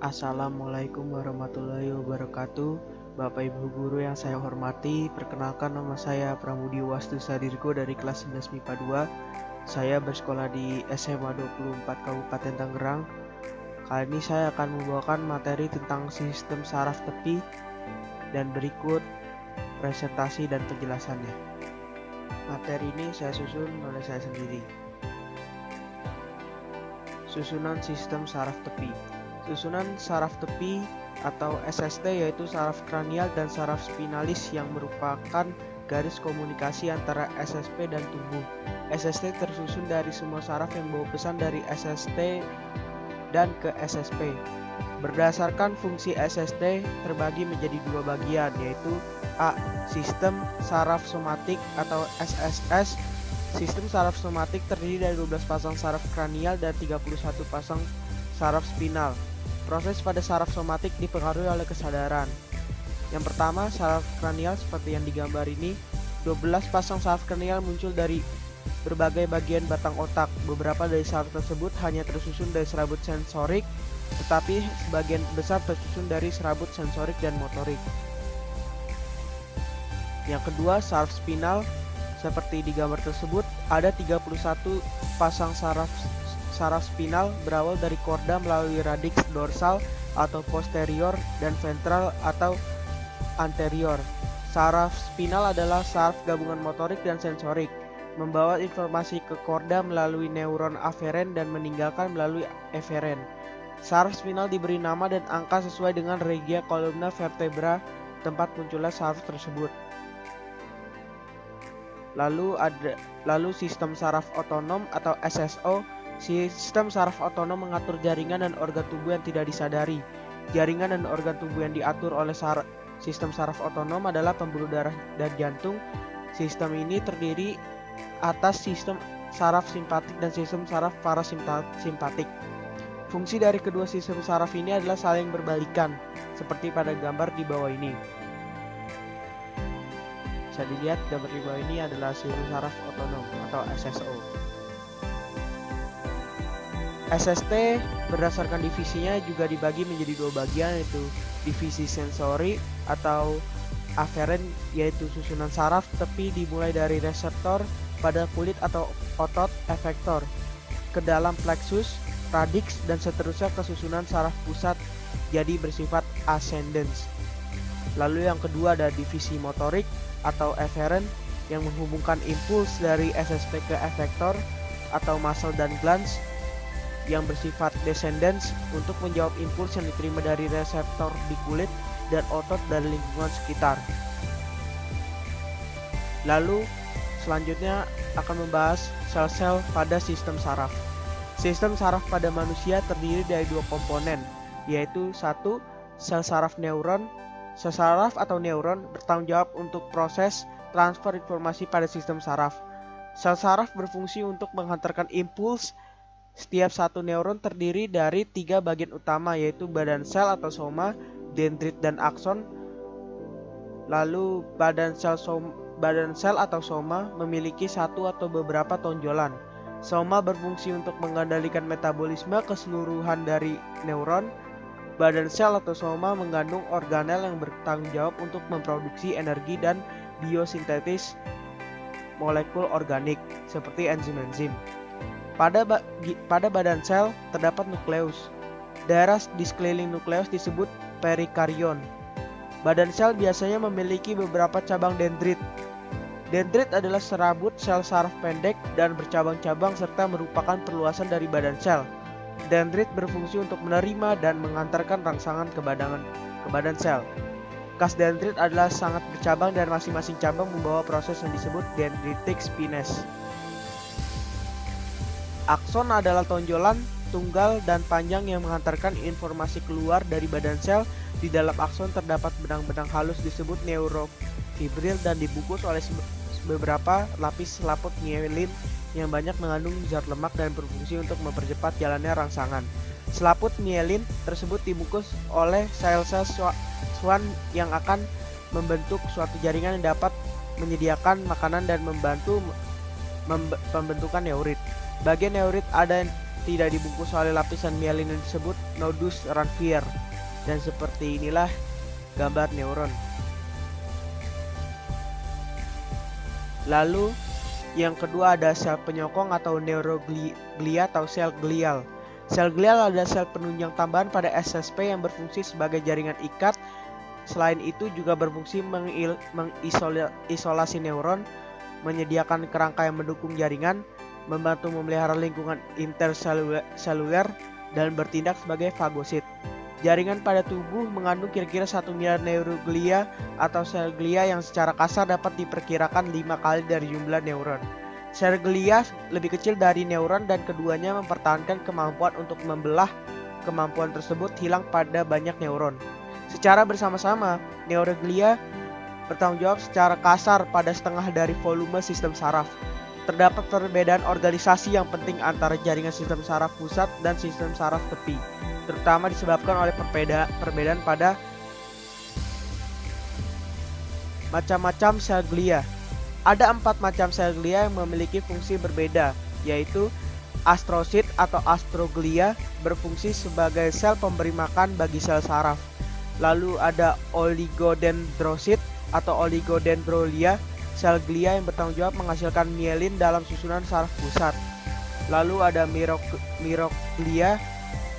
Assalamualaikum warahmatullahi wabarakatuh. Bapak Ibu Guru yang saya hormati, perkenalkan nama saya Pramudi Wastu Sadirgo dari kelas 11 MIPA 2. Saya bersekolah di SMA 24 Kabupaten Tangerang. Kali ini saya akan membawakan materi tentang sistem saraf tepi dan berikut presentasi dan penjelasannya. Materi ini saya susun oleh saya sendiri. Susunan sistem saraf tepi. Susunan saraf tepi atau SST yaitu saraf kranial dan saraf spinalis yang merupakan garis komunikasi antara SSP dan tubuh. SST tersusun dari semua saraf yang bawa pesan dari SST dan ke SSP. Berdasarkan fungsi SST terbagi menjadi dua bagian, yaitu A. Sistem saraf somatik atau SSS. Sistem saraf somatik terdiri dari 12 pasang saraf kranial dan 31 pasang saraf spinal. Proses pada saraf somatik dipengaruhi oleh kesadaran. Yang pertama, saraf kranial seperti yang digambar ini. 12 pasang saraf kranial muncul dari berbagai bagian batang otak. Beberapa dari saraf tersebut hanya tersusun dari serabut sensorik, tetapi sebagian besar tersusun dari serabut sensorik dan motorik. Yang kedua, saraf spinal. Seperti di gambar tersebut, ada 31 pasang saraf spinal berawal dari korda melalui radix dorsal atau posterior dan ventral atau anterior. Saraf spinal adalah saraf gabungan motorik dan sensorik, membawa informasi ke korda melalui neuron aferen dan meninggalkan melalui eferen. Saraf spinal diberi nama dan angka sesuai dengan regia kolumna vertebra tempat munculnya saraf tersebut. Lalu sistem saraf otonom atau SSO. Sistem saraf otonom mengatur jaringan dan organ tubuh yang tidak disadari. Jaringan dan organ tubuh yang diatur oleh sistem saraf otonom adalah pembuluh darah dan jantung. Sistem ini terdiri atas sistem saraf simpatik dan sistem saraf parasimpatik. Fungsi dari kedua sistem saraf ini adalah saling berbalikan, seperti pada gambar di bawah ini. Bisa dilihat gambar di bawah ini adalah sistem saraf otonom atau SSO. SST berdasarkan divisinya juga dibagi menjadi dua bagian, yaitu divisi sensori atau aferen, yaitu susunan saraf tepi dimulai dari reseptor pada kulit atau otot efektor ke dalam plexus, radix, dan seterusnya ke susunan saraf pusat jadi bersifat ascendens. Lalu yang kedua ada divisi motorik atau eferen yang menghubungkan impuls dari SSP ke efektor atau muscle dan glans yang bersifat descendens untuk menjawab impuls yang diterima dari reseptor di kulit dan otot dari lingkungan sekitar. Lalu selanjutnya akan membahas sel-sel pada sistem saraf. Sistem saraf pada manusia terdiri dari dua komponen, yaitu satu, sel saraf neuron. Sel saraf atau neuron bertanggung jawab untuk proses transfer informasi pada sistem saraf. Sel saraf berfungsi untuk menghantarkan impuls. Setiap satu neuron terdiri dari 3 bagian utama, yaitu badan sel atau soma, dendrit dan akson. Lalu badan sel atau soma memiliki satu atau beberapa tonjolan. Soma berfungsi untuk mengendalikan metabolisme keseluruhan dari neuron. Badan sel atau soma mengandung organel yang bertanggung jawab untuk memproduksi energi dan biosintesis molekul organik seperti enzim-enzim. Pada badan sel terdapat nukleus. Daerah di sekeliling nukleus disebut perikarion. Badan sel biasanya memiliki beberapa cabang dendrit. Dendrit adalah serabut sel saraf pendek dan bercabang-cabang serta merupakan perluasan dari badan sel. Dendrit berfungsi untuk menerima dan mengantarkan rangsangan ke badan sel. Kas dendrit adalah sangat bercabang dan masing-masing cabang membawa proses yang disebut dendritic spines. Akson adalah tonjolan tunggal dan panjang yang mengantarkan informasi keluar dari badan sel. Di dalam akson terdapat benang-benang halus disebut neurofibril dan dibungkus oleh beberapa lapis selaput mielin yang banyak mengandung zat lemak dan berfungsi untuk mempercepat jalannya rangsangan. Selaput mielin tersebut dibungkus oleh sel-sel swan yang akan membentuk suatu jaringan yang dapat menyediakan makanan dan membantu pembentukan neurit. Bagian neurit ada tidak dibungkus oleh lapisan mielin yang disebut nodus Ranvier. Dan seperti inilah gambar neuron. Lalu yang kedua ada sel penyokong atau neuroglia atau sel glial. Sel glial adalah sel penunjang tambahan pada SSP yang berfungsi sebagai jaringan ikat. Selain itu juga berfungsi mengisolasi neuron, menyediakan kerangka yang mendukung jaringan, membantu memelihara lingkungan interseluler, dan bertindak sebagai fagosit. Jaringan pada tubuh mengandung kira-kira 1 miliar neuroglia atau sel glia yang secara kasar dapat diperkirakan 5 kali dari jumlah neuron. Sel glia lebih kecil dari neuron dan keduanya mempertahankan kemampuan untuk membelah. Kemampuan tersebut hilang pada banyak neuron. Secara bersama-sama, neuroglia bertanggung jawab secara kasar pada setengah dari volume sistem saraf. Terdapat perbedaan organisasi yang penting antara jaringan sistem saraf pusat dan sistem saraf tepi, terutama disebabkan oleh perbedaan pada macam-macam sel glia. Ada 4 macam sel glia yang memiliki fungsi berbeda, yaitu astrosit atau astroglia berfungsi sebagai sel pemberi makan bagi sel saraf. Lalu ada oligodendrosit atau oligodendrolia, sel glia yang bertanggung jawab menghasilkan mielin dalam susunan saraf pusat. Lalu ada miroglia,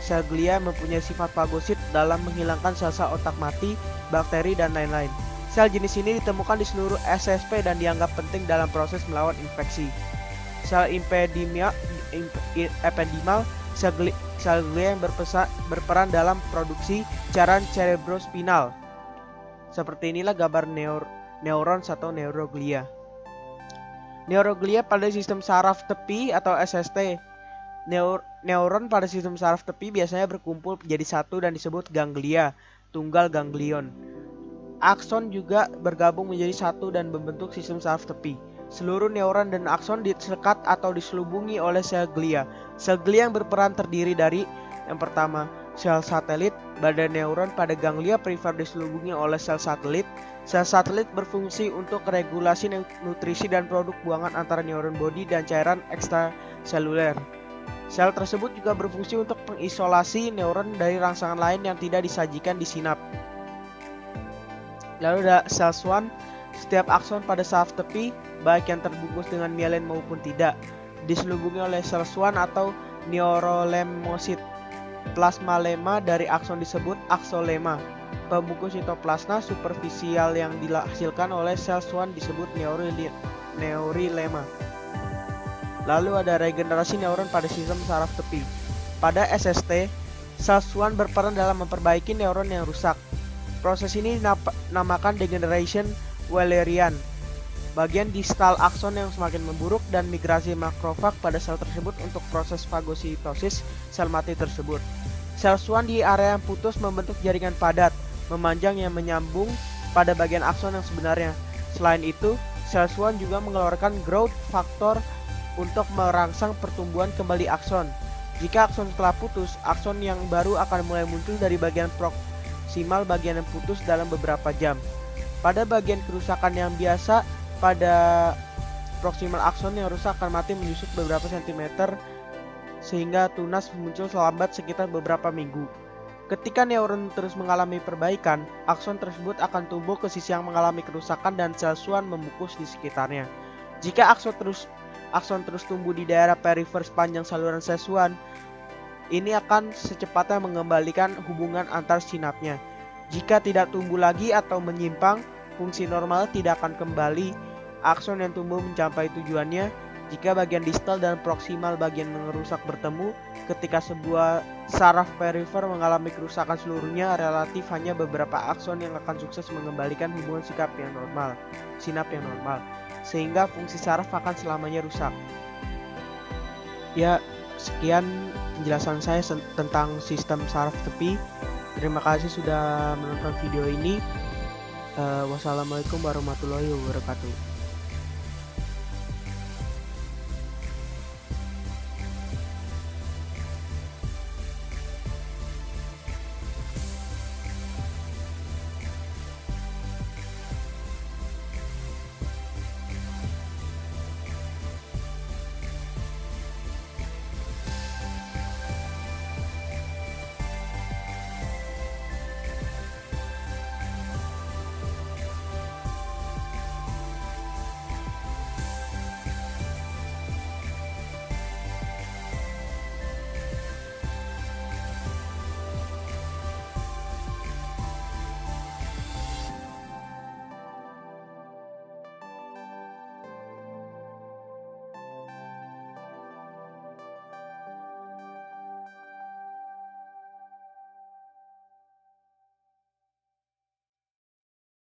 sel glia mempunyai sifat fagosit dalam menghilangkan sel-sel otak mati, bakteri, dan lain-lain. Sel jenis ini ditemukan di seluruh SSP dan dianggap penting dalam proses melawan infeksi. Sel ependimal, sel glia yang berperan dalam produksi cairan cerebrospinal. Seperti inilah gambar neuron atau neuroglia. Neuroglia pada sistem saraf tepi atau SST. Neuron pada sistem saraf tepi biasanya berkumpul menjadi satu dan disebut ganglia, tunggal ganglion. Akson juga bergabung menjadi satu dan membentuk sistem saraf tepi. Seluruh neuron dan akson disekat atau diselubungi oleh sel glia. Sel glia yang berperan terdiri dari yang pertama, sel satelit. Badan neuron pada ganglia perifer diselubungi oleh sel satelit. Sel satelit berfungsi untuk regulasi nutrisi dan produk buangan antara neuron bodi dan cairan ekstraseluler. Sel tersebut juga berfungsi untuk mengisolasi neuron dari rangsangan lain yang tidak disajikan di sinap. Lalu ada sel Schwann. Setiap akson pada saraf tepi, baik yang terbungkus dengan mielin maupun tidak, diselubungi oleh sel Schwann atau neurolemosit. Plasmalema dari akson disebut aksolema. Pembungkus sitoplasma superfisial yang dihasilkan oleh sel Schwann disebut neurilema. Lalu ada regenerasi neuron pada sistem saraf tepi. Pada SST, sel Schwann berperan dalam memperbaiki neuron yang rusak. Proses ini dinamakan degeneration Wallerian. Bagian distal akson yang semakin memburuk dan migrasi makrofag pada sel tersebut untuk proses fagositosis sel mati tersebut. Sel Schwann di area yang putus membentuk jaringan padat, memanjang yang menyambung pada bagian akson yang sebenarnya. Selain itu, sel Schwann juga mengeluarkan growth factor untuk merangsang pertumbuhan kembali akson. Jika akson telah putus, akson yang baru akan mulai muncul dari bagian proksimal bagian yang putus dalam beberapa jam. Pada bagian kerusakan yang biasa, pada proksimal akson yang rusak akan mati menyusut beberapa sentimeter sehingga tunas muncul selambat sekitar beberapa minggu. Ketika neuron terus mengalami perbaikan, akson tersebut akan tumbuh ke sisi yang mengalami kerusakan dan sel Schwann membungkus di sekitarnya. Jika akson terus tumbuh di daerah perifer sepanjang saluran sel Schwann, ini akan secepatnya mengembalikan hubungan antar sinapnya. Jika tidak tumbuh lagi atau menyimpang, fungsi normal tidak akan kembali. Akson yang tumbuh mencapai tujuannya. Jika bagian distal dan proksimal bagian yang rusak bertemu, ketika sebuah saraf perifer mengalami kerusakan seluruhnya, relatif hanya beberapa akson yang akan sukses mengembalikan hubungan sinap yang normal, sehingga fungsi saraf akan selamanya rusak. Ya, sekian penjelasan saya tentang sistem saraf tepi. Terima kasih sudah menonton video ini. Wassalamualaikum warahmatullahi wabarakatuh.